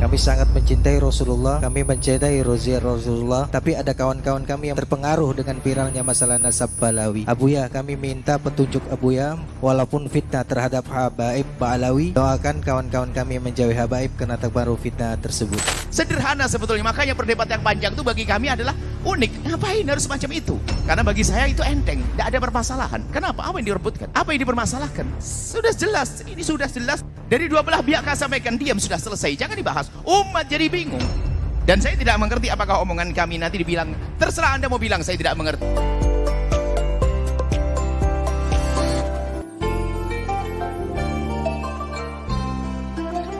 Kami sangat mencintai Rasulullah, kami mencintai Rasulullah, tapi ada kawan-kawan kami yang terpengaruh dengan viralnya masalah nasab Balawi. Abuya, kami minta petunjuk Abuya, walaupun fitnah terhadap habaib Balawi, doakan kawan-kawan kami yang menjauhi habaib karena terpengaruh fitnah tersebut. Sederhana sebetulnya, makanya perdebatan yang panjang itu bagi kami adalah unik. Ngapain harus macam itu? Karena bagi saya itu enteng, tidak ada permasalahan. Kenapa? Apa yang direbutkan? Apa yang dipermasalahkan? Sudah jelas, ini sudah jelas. Dari dua belah pihak kami sampaikan, diam, sudah selesai, jangan dibahas. Umat jadi bingung. Dan saya tidak mengerti apakah omongan kami nanti dibilang, terserah Anda mau bilang saya tidak mengerti.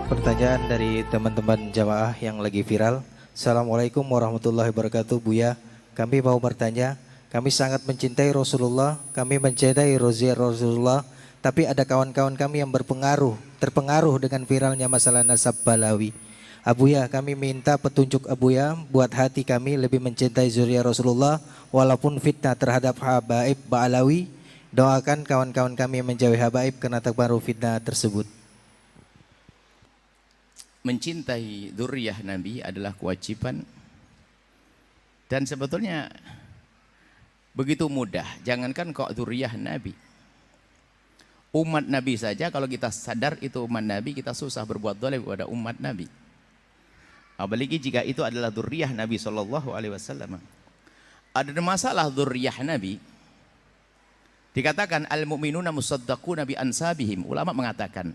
Pertanyaan dari teman-teman jamaah yang lagi viral. Assalamualaikum warahmatullahi wabarakatuh. Buya, kami mau bertanya, kami sangat mencintai Rasulullah, kami mencintai Rasulullah, tapi ada kawan-kawan kami yang terpengaruh dengan viralnya masalah nasab Balawi. Abuya, kami minta petunjuk Abuya buat hati kami lebih mencintai zuriat Rasulullah walaupun fitnah terhadap habaib Balawi. Doakan kawan-kawan kami yang menjauhi habaib karena terpengaruh fitnah tersebut. Mencintai dzurriyyah Nabi adalah kewajiban, dan sebetulnya begitu mudah. Jangankan kok dzurriyyah Nabi, umat Nabi saja kalau kita sadar itu umat Nabi, kita susah berbuat zalim kepada umat Nabi. Apalagi jika itu adalah dzurriyyah Nabi SAW. Ada masalah dzurriyyah Nabi. Dikatakan al-mu'minuna musaddaquna bi ansabihim. Ulama mengatakan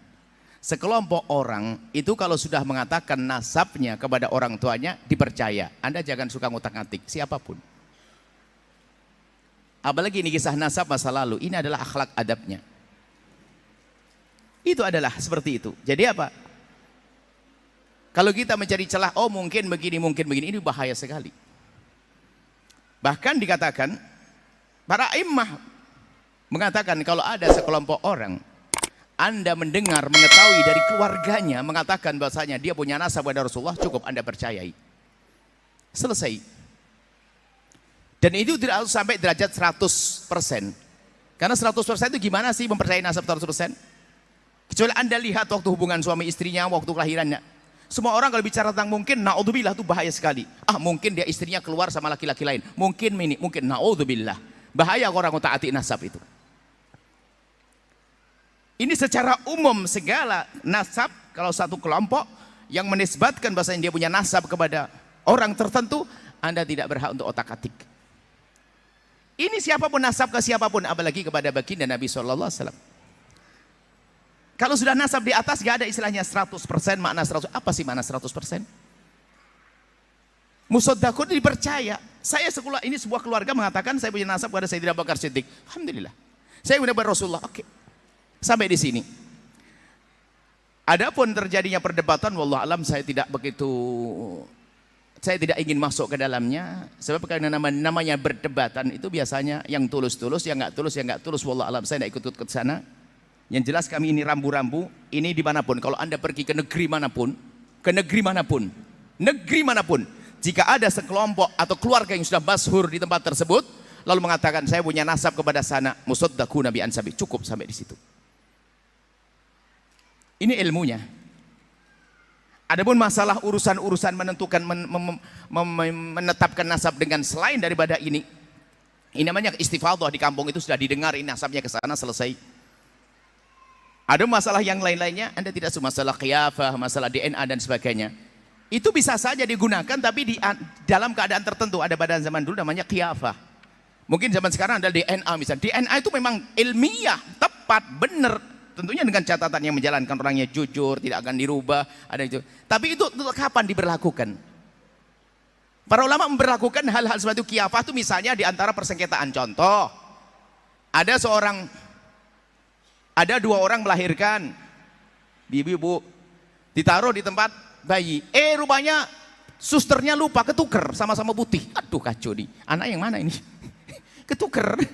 sekelompok orang itu kalau sudah mengatakan nasabnya kepada orang tuanya dipercaya. Anda jangan suka ngutak-ngatik siapapun. Apalagi ini kisah nasab masa lalu, ini adalah akhlak adabnya. Itu adalah seperti itu. Jadi apa? Kalau kita mencari celah, oh mungkin begini, ini bahaya sekali. Bahkan dikatakan, para imam mengatakan kalau ada sekelompok orang, Anda mendengar, mengetahui dari keluarganya mengatakan bahasanya dia punya nasab pada Rasulullah, cukup Anda percayai. Selesai. Dan itu tidak harus sampai derajat 100%. Karena 100% itu gimana sih mempercayai nasab 100%? Kecuali Anda lihat waktu hubungan suami istrinya, waktu kelahirannya. Semua orang kalau bicara tentang mungkin, na'udzubillah itu bahaya sekali. Mungkin dia istrinya keluar sama laki-laki lain. Mungkin na'udzubillah. Bahaya orang utaati nasab itu. Ini secara umum segala nasab, kalau satu kelompok yang menisbatkan bahasanya dia punya nasab kepada orang tertentu, Anda tidak berhak untuk otak-atik. Ini siapapun nasab ke siapapun, apalagi kepada baginda Nabi SAW. Kalau sudah nasab di atas, gak ada istilahnya 100%, makna 100%. Apa sih makna 100%? Musaddaqun dipercaya. Saya ini sebuah keluarga mengatakan saya punya nasab kepada Sayyidina Abu Bakar Siddiq. Alhamdulillah. Saya punya kepada Rasulullah. Oke. Sampai di sini. Adapun terjadinya perdebatan, wallah alam saya tidak ingin masuk ke dalamnya. Sebab karena namanya berdebatan itu biasanya yang tulus-tulus, yang nggak tulus, wallah alam saya tidak ikut ke sana. Yang jelas kami ini rambu-rambu, ini dimanapun, kalau Anda pergi ke negeri manapun, jika ada sekelompok atau keluarga yang sudah masyhur di tempat tersebut, lalu mengatakan saya punya nasab kepada sana, musaddaquna bi ansabi, cukup sampai di situ. Ini ilmunya. Adapun masalah urusan-urusan menentukan, menetapkan nasab dengan selain daripada ini namanya istifadhah. Di kampung itu sudah didengar ini nasabnya ke sana, selesai. Ada masalah yang lain-lainnya, Anda tidak suka masalah qiyafah, masalah DNA dan sebagainya. Itu bisa saja digunakan, tapi dalam keadaan tertentu. Ada pada zaman dulu namanya qiyafah. Mungkin zaman sekarang ada DNA misalnya. DNA itu memang ilmiah, tepat, benar. Tentunya dengan catatan yang menjalankan orangnya jujur, tidak akan dirubah. Ada itu. Tapi itu kapan diberlakukan? Para ulama memberlakukan hal-hal seperti itu. Qiyafah itu misalnya di antara persengketaan. Contoh, ada dua orang melahirkan, ibu ditaruh di tempat bayi. Rupanya susternya lupa, ketuker sama-sama putih. Aduh kacau nih, anak yang mana ini? Ketuker.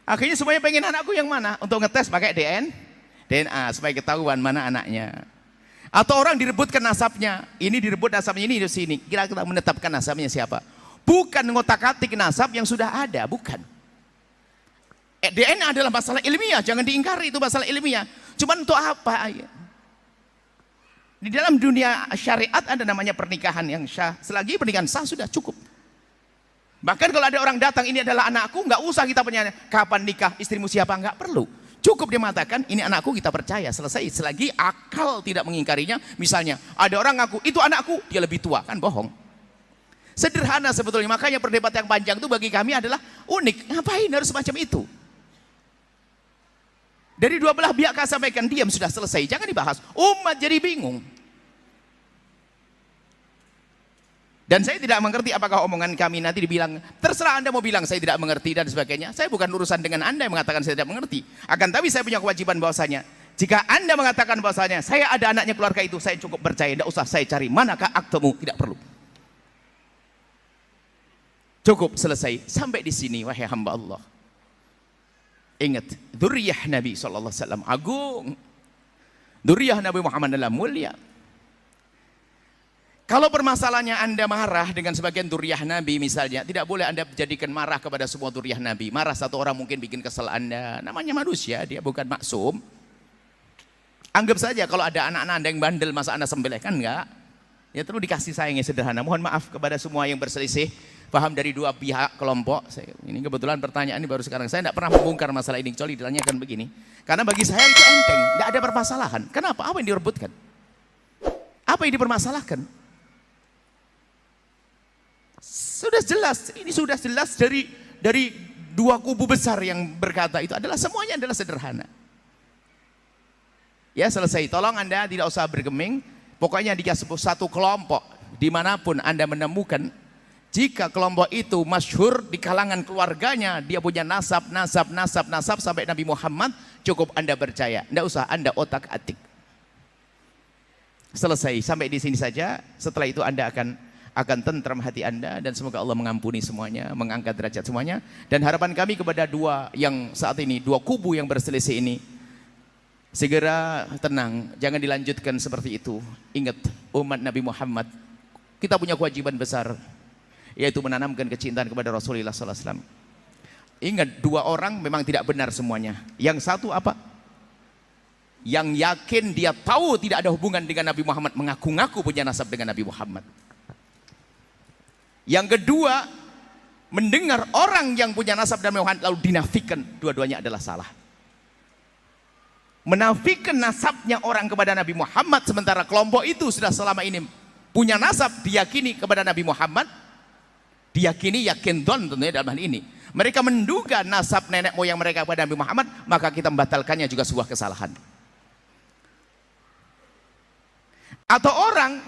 Akhirnya semuanya pengen anakku yang mana? Untuk ngetes pakai DNA supaya ketahuan mana anaknya. Atau orang direbutkan nasabnya, ini direbut nasabnya ini di sini. Kira-kira menetapkan nasabnya siapa? Bukan ngotak-atik nasab yang sudah ada, bukan. DNA adalah masalah ilmiah, jangan diingkari, itu masalah ilmiah. Cuman untuk apa? Di dalam dunia syariat ada namanya pernikahan yang syah. Selagi pernikahan sah sudah cukup. Bahkan kalau ada orang datang, ini adalah anakku, nggak usah kita bertanya kapan nikah, istrimu siapa, nggak perlu. Cukup dia mengatakan ini anakku, kita percaya, selesai. Selagi akal tidak mengingkarinya. Misalnya ada orang ngaku itu anakku, dia lebih tua, kan bohong. Sederhana sebetulnya. Makanya perdebatan yang panjang itu bagi kami adalah unik. Ngapain harus macam itu? Dari dua belah pihak kau sampaikan, diam, sudah selesai, jangan dibahas. Umat jadi bingung. Dan saya tidak mengerti apakah omongan kami nanti dibilang, terserah Anda mau bilang saya tidak mengerti dan sebagainya. Saya bukan urusan dengan Anda yang mengatakan saya tidak mengerti. Akan tapi saya punya kewajiban bahwasanya, jika Anda mengatakan bahwasanya saya ada anaknya keluarga itu, saya cukup percaya, tidak usah saya cari manakah aktemu, tidak perlu. Cukup, selesai. Sampai di sini wahai hamba Allah. Ingat, dzurriyyah Nabi SAW agung. Dzurriyyah Nabi Muhammad adalah mulia. Kalau permasalahannya Anda marah dengan sebagian dzurriyyah Nabi misalnya, tidak boleh Anda jadikan marah kepada semua dzurriyyah Nabi. Marah satu orang mungkin bikin kesel Anda. Namanya manusia, dia bukan maksum. Anggap saja kalau ada anak-anak Anda yang bandel, masa Anda sembelih, kan enggak? Ya perlu dikasih sayangnya sederhana. Mohon maaf kepada semua yang berselisih paham dari dua pihak kelompok. Ini kebetulan pertanyaan ini baru sekarang. Saya tidak pernah membongkar masalah ini kecuali ditanyakan begini. Karena bagi saya itu enteng, tidak ada permasalahan. Kenapa? Apa yang direbutkan? Apa yang dipermasalahkan? Sudah jelas, ini sudah jelas dari dua kubu besar yang berkata itu adalah semuanya adalah sederhana. Ya selesai. Tolong Anda tidak usah bergeming. Pokoknya dikasih satu kelompok dimanapun Anda menemukan, jika kelompok itu masyhur di kalangan keluarganya, dia punya nasab sampai Nabi Muhammad, cukup Anda percaya, tidak usah Anda otak-atik. Selesai, sampai di sini saja. Setelah itu Anda akan tentram hati Anda, dan semoga Allah mengampuni semuanya, mengangkat derajat semuanya. Dan harapan kami kepada dua kubu yang berselisih ini, segera tenang, jangan dilanjutkan seperti itu. Ingat, umat Nabi Muhammad, kita punya kewajiban besar, yaitu menanamkan kecintaan kepada Rasulullah SAW. Ingat, dua orang memang tidak benar semuanya. Yang satu apa? Yang yakin dia tahu tidak ada hubungan dengan Nabi Muhammad, mengaku-ngaku punya nasab dengan Nabi Muhammad. Yang kedua, mendengar orang yang punya nasab dan Nabi Muhammad lalu dinafikan, dua-duanya adalah salah. Menafikan nasabnya orang kepada Nabi Muhammad, sementara kelompok itu sudah selama ini punya nasab diyakini kepada Nabi Muhammad, diyakini yakin don tentunya dalam hal ini. Mereka menduga nasab nenek moyang mereka kepada Nabi Muhammad, maka kita membatalkannya juga sebuah kesalahan. Atau orang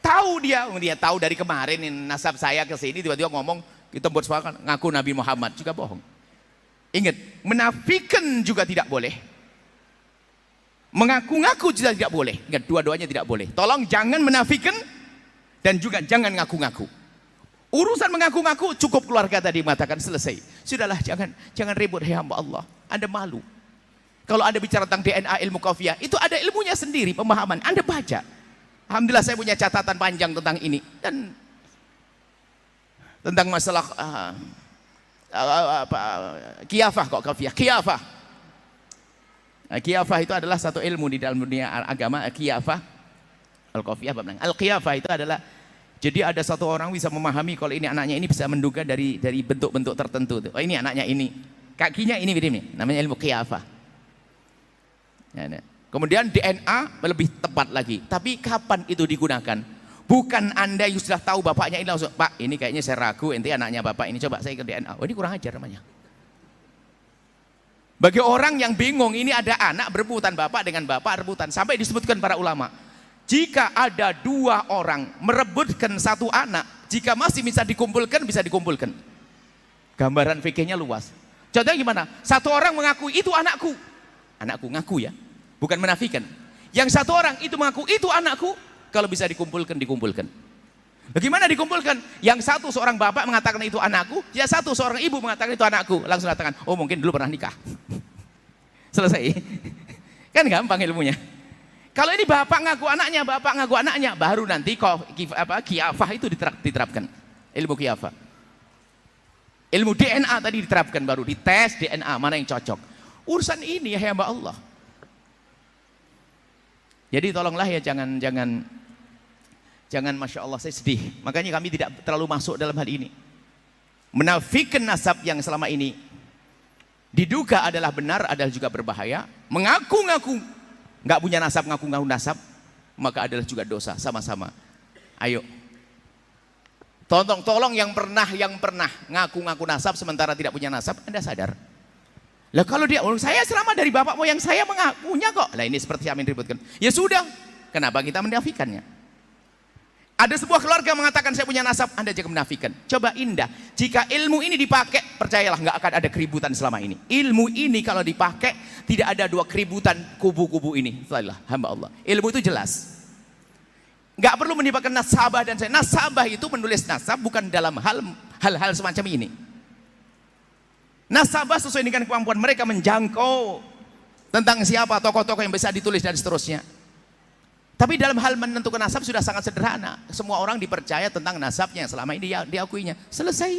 tahu, dia tahu dari kemarin nasab saya ke sini, tiba-tiba ngomong kita buat sepakat ngaku Nabi Muhammad, juga bohong. Ingat, menafikan juga tidak boleh. Mengaku-ngaku juga tidak boleh. Ingat, dua-duanya tidak boleh. Tolong jangan menafikan dan juga jangan ngaku-ngaku. Urusan mengaku-ngaku cukup keluarga tadi mengatakan selesai. Sudahlah, jangan ribut, hei hamba Allah. Anda malu. Kalau Anda bicara tentang DNA ilmu kafiyah, itu ada ilmunya sendiri, pemahaman. Anda baca. Alhamdulillah saya punya catatan panjang tentang ini, dan tentang masalah kiyafah kok kafiyah. Kiyafah itu adalah satu ilmu di dalam dunia agama. Kiyafah, al-kafiyah, al-kiyafah itu adalah, jadi ada satu orang bisa memahami kalau ini anaknya ini, bisa menduga dari bentuk-bentuk tertentu. Oh ini anaknya ini, kakinya ini, namanya ilmu kiyafah. Kemudian DNA lebih tepat lagi. Tapi kapan itu digunakan? Bukan Anda yang sudah tahu bapaknya ini langsung, Pak ini kayaknya saya ragu ente anaknya bapak ini, coba saya ke DNA. Oh ini kurang ajar namanya. Bagi orang yang bingung, ini ada anak berebutan, bapak dengan bapak rebutan, sampai disebutkan para ulama, jika ada dua orang merebutkan satu anak, jika masih bisa dikumpulkan, bisa dikumpulkan. Gambaran fikihnya luas. Contohnya gimana? Satu orang mengaku itu anakku ngaku ya, bukan menafikan. Yang satu orang itu mengaku itu anakku, kalau bisa dikumpulkan, dikumpulkan. Bagaimana dikumpulkan? Yang satu seorang bapak mengatakan itu anakku, yang satu seorang ibu mengatakan itu anakku, langsung katakan, oh mungkin dulu pernah nikah. Selesai. Kan gampang ilmunya. Kalau ini bapak ngaku anaknya, baru nanti kiyafah itu diterapkan. Ilmu kiyafah. Ilmu DNA tadi diterapkan, baru dites DNA mana yang cocok. Urusan ini ya hamba Allah. Jadi tolonglah ya jangan Masya Allah, saya sedih. Makanya kami tidak terlalu masuk dalam hal ini. Menafikan nasab yang selama ini diduga adalah benar adalah juga berbahaya. Mengaku-ngaku nggak punya nasab, ngaku-ngaku nasab, maka adalah juga dosa sama-sama. Ayo, tolong yang pernah ngaku-ngaku nasab sementara tidak punya nasab, Anda sadar? Lah kalau dia, saya selama dari bapak moyang saya mengakunya kok. Lah ini seperti yang ributkan. Ya sudah, kenapa kita menafikannya? Ada sebuah keluarga mengatakan saya punya nasab, Anda juga menafikan. Coba indah, jika ilmu ini dipakai, percayalah nggak akan ada keributan selama ini. Ilmu ini kalau dipakai, tidak ada dua keributan kubu-kubu ini. Setelah hamba Allah. Ilmu itu jelas. Nggak perlu menimpakan nasabah dan saya. Nasabah itu menulis nasab bukan dalam hal-hal semacam ini. Nasabah sesuai dengan kemampuan mereka menjangkau tentang siapa tokoh-tokoh yang bisa ditulis dan seterusnya. Tapi dalam hal menentukan nasab sudah sangat sederhana. Semua orang dipercaya tentang nasabnya selama ini diakuinya. Selesai.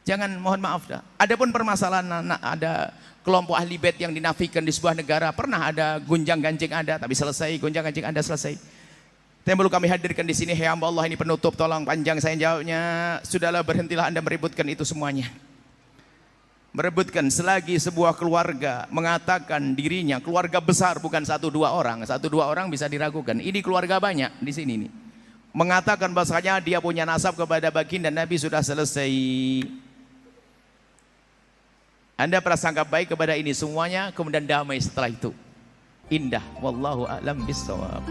Jangan, mohon maaf dah. Adapun permasalahan ada kelompok ahli bait yang dinafikan di sebuah negara, pernah ada gonjang-ganjing ada, tapi selesai gonjang-ganjing Anda selesai. Yang perlu kami hadirkan di sini, hamba Allah, ini penutup, tolong panjang saya jawabnya. Sudahlah, berhentilah Anda merebutkan itu semuanya. Merebutkan selagi sebuah keluarga mengatakan dirinya keluarga besar, bukan 1-2 orang. 1-2 orang bisa diragukan. Ini keluarga banyak di sini nih. Mengatakan bahasanya dia punya nasab kepada baginda Nabi, sudah selesai. Anda prasangka baik kepada ini semuanya, kemudian damai setelah itu. Indah. Wallahu a'lam bishawab.